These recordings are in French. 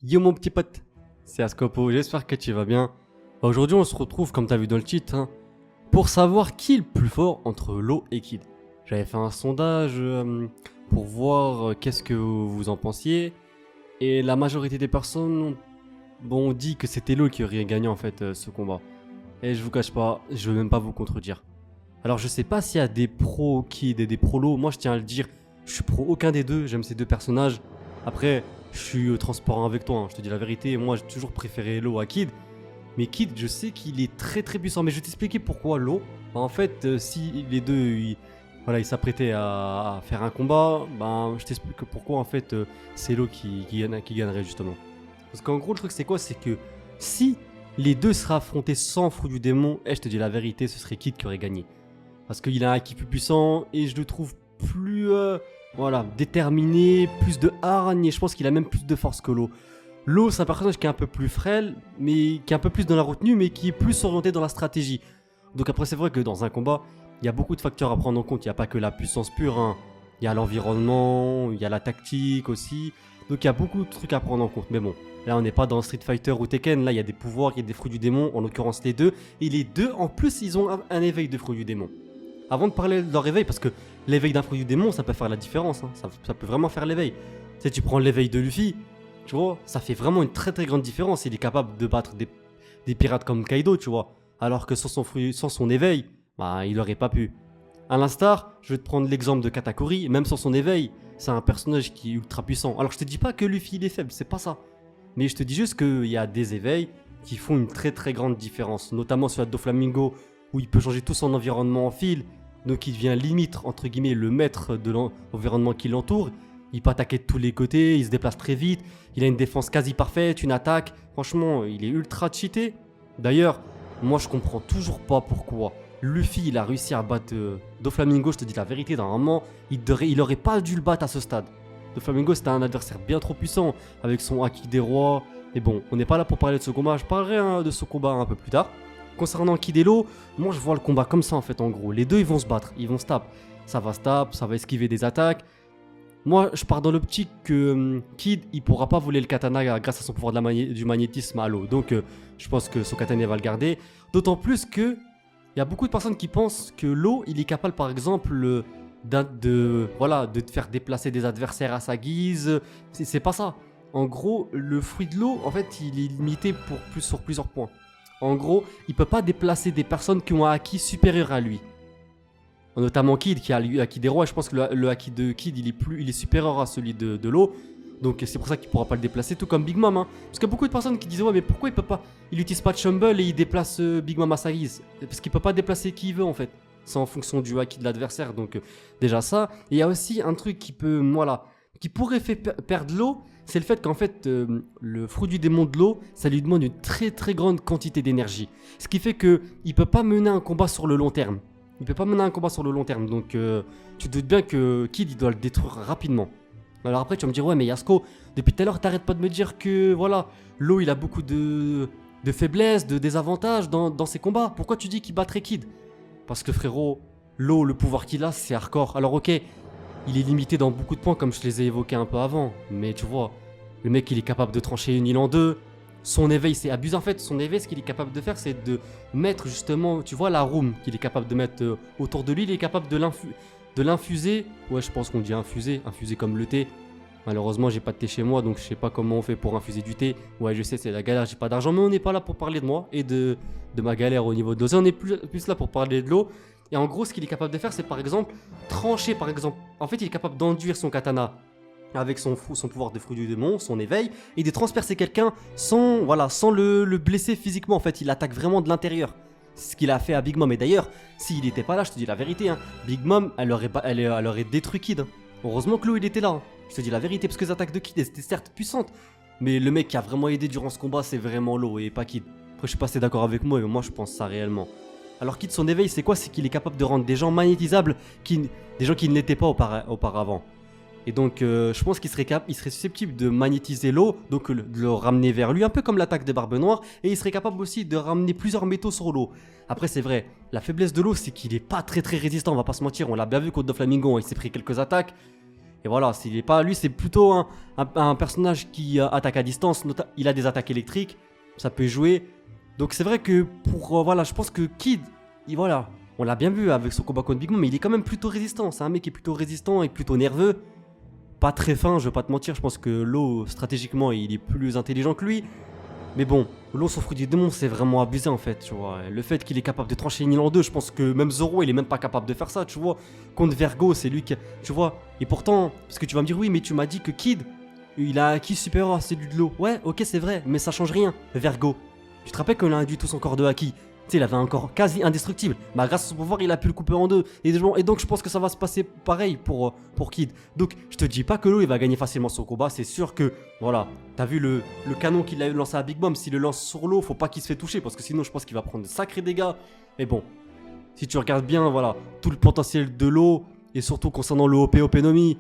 Yo mon petit pote, c'est Ascopo, j'espère que tu vas bien. Aujourd'hui on se retrouve comme t'as vu dans le titre, pour savoir qui est le plus fort entre Lo et Kid. J'avais fait un sondage pour voir qu'est-ce que vous en pensiez. Et la majorité des personnes ont dit que c'était Lo qui aurait gagné en fait ce combat. Et je vous cache pas, je veux même pas vous contredire. Alors je sais pas s'il y a des pros Kid et des pros Lo, moi je tiens à le dire, je suis pro aucun des deux, j'aime ces deux personnages. Après, je suis transparent avec toi, je te dis la vérité, moi j'ai toujours préféré Lo à Kid. Mais Kid, je sais qu'il est très très puissant, mais je vais t'expliquer pourquoi Lo. En fait, si les deux voilà, ils s'apprêtaient à faire un combat, je t'explique pourquoi en fait c'est Lo qui gagnerait justement. Parce qu'en gros, le truc c'est quoi? C'est que si les deux seraient affrontés sans Fruit du Démon, je te dis la vérité, ce serait Kid qui aurait gagné. Parce qu'il a un qui plus puissant et je le trouve plus voilà, déterminé, plus de hargne et je pense qu'il a même plus de force que Lo. Lo, c'est un personnage qui est un peu plus frêle, mais qui est un peu plus dans la retenue, mais qui est plus orienté dans la stratégie. Donc après, c'est vrai que dans un combat, il y a beaucoup de facteurs à prendre en compte. Il n'y a pas que la puissance pure, il y a l'environnement, il y a la tactique aussi. Donc il y a beaucoup de trucs à prendre en compte. Mais bon, là on n'est pas dans Street Fighter ou Tekken, là il y a des pouvoirs, il y a des fruits du démon, en l'occurrence les deux. Et les deux, en plus, ils ont un éveil de fruits du démon. Avant de parler de leur éveil, parce que l'éveil d'un fruit du démon, ça peut faire la différence, ça peut vraiment faire l'éveil. Tu sais, tu prends l'éveil de Luffy, tu vois, ça fait vraiment une très très grande différence. Il est capable de battre des pirates comme Kaido, tu vois. Alors que sans son éveil, il aurait pas pu. À l'instar, je vais te prendre l'exemple de Katakuri, même sans son éveil, c'est un personnage qui est ultra puissant. Alors je te dis pas que Luffy il est faible, c'est pas ça. Mais je te dis juste qu'il y a des éveils qui font une très très grande différence. Notamment sur la Doflamingo, où il peut changer tout son environnement en fil. Donc il devient limite, entre guillemets, le maître de l'environnement qui l'entoure. Il peut attaquer de tous les côtés, il se déplace très vite, il a une défense quasi parfaite, une attaque. Franchement, il est ultra cheaté. D'ailleurs, moi je comprends toujours pas pourquoi Luffy il a réussi à battre Doflamingo. Je te dis la vérité, normalement, il aurait pas dû le battre à ce stade. Doflamingo c'était un adversaire bien trop puissant avec son Haki des rois. Mais bon, on n'est pas là pour parler de ce combat, je parlerai de ce combat un peu plus tard. Concernant Kid et Lo, moi je vois le combat comme ça en fait en gros. Les deux ils vont se battre, ils vont se taper. Ça va se taper, ça va esquiver des attaques. Moi je pars dans l'optique que Kid il pourra pas voler le katana grâce à son pouvoir du magnétisme à Lo. Donc je pense que son katana va le garder. D'autant plus que il y a beaucoup de personnes qui pensent que Lo il est capable par exemple de te faire déplacer des adversaires à sa guise. C'est pas ça. En gros, le fruit de Lo en fait il est limité sur plusieurs points. En gros, il peut pas déplacer des personnes qui ont un haki supérieur à lui. Notamment Kid qui a le haki des rois. Je pense que le haki de Kid il est supérieur à celui de Lo. Donc c'est pour ça qu'il pourra pas le déplacer, tout comme Big Mom. Parce qu'il y a beaucoup de personnes qui disent ouais mais pourquoi il peut pas, il utilise pas de Shumble et il déplace Big Mom à sa guise. Parce qu'il peut pas déplacer qui il veut en fait. C'est en fonction du haki de l'adversaire. Donc déjà ça. Et il y a aussi un truc qui pourrait faire perdre Lo. C'est le fait qu'en fait, le fruit du démon de Lo, ça lui demande une très très grande quantité d'énergie. Ce qui fait qu'il ne peut pas mener un combat sur le long terme. Il peut pas mener un combat sur le long terme. Donc tu te doutes bien que Kid il doit le détruire rapidement. Alors après tu vas me dire ouais mais Yasuko, depuis tout à l'heure t'arrêtes pas de me dire que voilà, Lo il a beaucoup de faiblesses, de désavantages dans ses combats. Pourquoi tu dis qu'il battrait Kid? Parce que frérot, Lo le pouvoir qu'il a c'est hardcore. Alors ok, il est limité dans beaucoup de points comme je les ai évoqués un peu avant. Mais tu vois, le mec il est capable de trancher une île en deux. Son éveil c'est abusé en fait. Son éveil ce qu'il est capable de faire c'est de mettre justement, tu vois la room qu'il est capable de mettre autour de lui. Il est capable de l'infuser. Ouais je pense qu'on dit infuser comme le thé. Malheureusement j'ai pas de thé chez moi donc je sais pas comment on fait pour infuser du thé. Ouais je sais c'est la galère, j'ai pas d'argent mais on n'est pas là pour parler de moi et de ma galère au niveau de l'eau. On est plus là pour parler de l'eau. Et en gros, ce qu'il est capable de faire, c'est par exemple trancher, par exemple. En fait, il est capable d'enduire son katana avec son pouvoir de fruit du démon, son éveil, et de transpercer quelqu'un sans le blesser physiquement. En fait, il attaque vraiment de l'intérieur. C'est ce qu'il a fait à Big Mom. Et d'ailleurs, s'il n'était pas là, je te dis la vérité, Big Mom, elle aurait détruit Kid. Heureusement que Lo, il était là. Je te dis la vérité, parce que les attaques de Kid, elles étaient certes puissantes. Mais le mec qui a vraiment aidé durant ce combat, c'est vraiment Lo et pas Kid. Après, je sais pas si t'es d'accord avec moi, mais moi, je pense ça réellement. Alors Kid, son éveil, c'est quoi? C'est qu'il est capable de rendre des gens magnétisables, des gens qui ne l'étaient pas auparavant. Et donc, je pense qu'il serait susceptible de magnétiser Lo, donc de le ramener vers lui, un peu comme l'attaque des Barbes Noires, et il serait capable aussi de ramener plusieurs métaux sur Lo. Après, c'est vrai, la faiblesse de Lo, c'est qu'il est pas très très résistant, on va pas se mentir, on l'a bien vu contre Doflamingo, il s'est pris quelques attaques. Et voilà, s'il est pas, lui, c'est plutôt un personnage qui attaque à distance. Il a des attaques électriques, ça peut jouer. Donc c'est vrai que pour voilà, je pense que Kid, voilà, on l'a bien vu avec son combat contre Big Mom, mais il est quand même plutôt résistant. C'est un mec qui est plutôt résistant et plutôt nerveux. Pas très fin, je vais pas te mentir. Je pense que Law, stratégiquement, il est plus intelligent que lui. Mais bon, Law, son fruit du démon, c'est vraiment abusé en fait, tu vois. Le fait qu'il est capable de trancher une île en deux, je pense que même Zoro, il est même pas capable de faire ça, tu vois. Contre Vergo, c'est lui qui. Tu vois. Et pourtant, parce que tu vas me dire, oui, mais tu m'as dit que Kid, il a un ki supérieur à celui de Law. Ouais, ok, c'est vrai, mais ça change rien. Vergo. Tu te rappelles qu'il a réduit tout son corps de haki? Tu sais, il avait un corps quasi indestructible. Bah, grâce à son pouvoir, il a pu le couper en deux. Et donc, je pense que ça va se passer pareil pour Kid. Donc, je te dis pas que Law, il va gagner facilement son combat. C'est sûr que, voilà, t'as vu le canon qu'il a lancé à Big Mom. S'il le lance sur Law, faut pas qu'il se fait toucher. Parce que sinon, je pense qu'il va prendre de sacrés dégâts. Mais bon, si tu regardes bien, voilà, tout le potentiel de Law. Et surtout concernant le OP Nomi,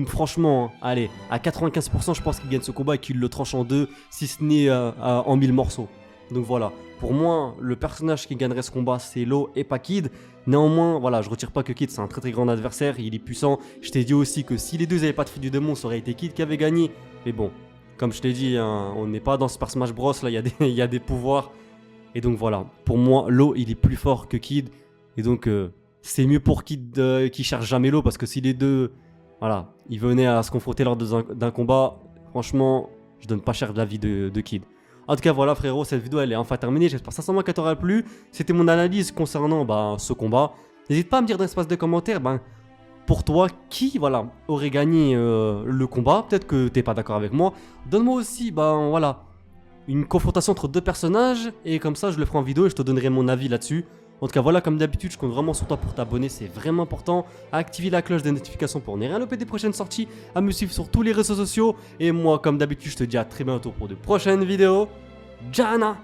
franchement, allez, à 95%, je pense qu'il gagne ce combat et qu'il le tranche en deux, si ce n'est en 1000 morceaux. Donc voilà, pour moi, le personnage qui gagnerait ce combat, c'est Law et pas Kid. Néanmoins, voilà, je retire pas que Kid, c'est un très très grand adversaire, il est puissant. Je t'ai dit aussi que si les deux n'avaient pas de fruit du démon, ça aurait été Kid qui avait gagné. Mais bon, comme je t'ai dit, hein, on n'est pas dans Super Smash Bros, là, il y a des pouvoirs. Et donc voilà, pour moi, Law, il est plus fort que Kid. Et donc, c'est mieux pour Kid qui cherche jamais Law, parce que si les deux, voilà, ils venaient à se confronter lors d'un combat, franchement, je donne pas cher de la vie de Kid. En tout cas, voilà frérot, cette vidéo elle est enfin terminée. J'espère sincèrement qu'elle t'aura plu. C'était mon analyse concernant ce combat. N'hésite pas à me dire dans l'espace de commentaires, pour toi, qui voilà, aurait gagné le combat. Peut-être que t'es pas d'accord avec moi. Donne-moi aussi, voilà, une confrontation entre deux personnages. Et comme ça, je le ferai en vidéo et je te donnerai mon avis là-dessus. En tout cas, voilà, comme d'habitude, je compte vraiment sur toi pour t'abonner, c'est vraiment important. À activer la cloche des notifications pour ne rien louper des prochaines sorties, à me suivre sur tous les réseaux sociaux. Et moi, comme d'habitude, je te dis à très bientôt pour de prochaines vidéos. Jana!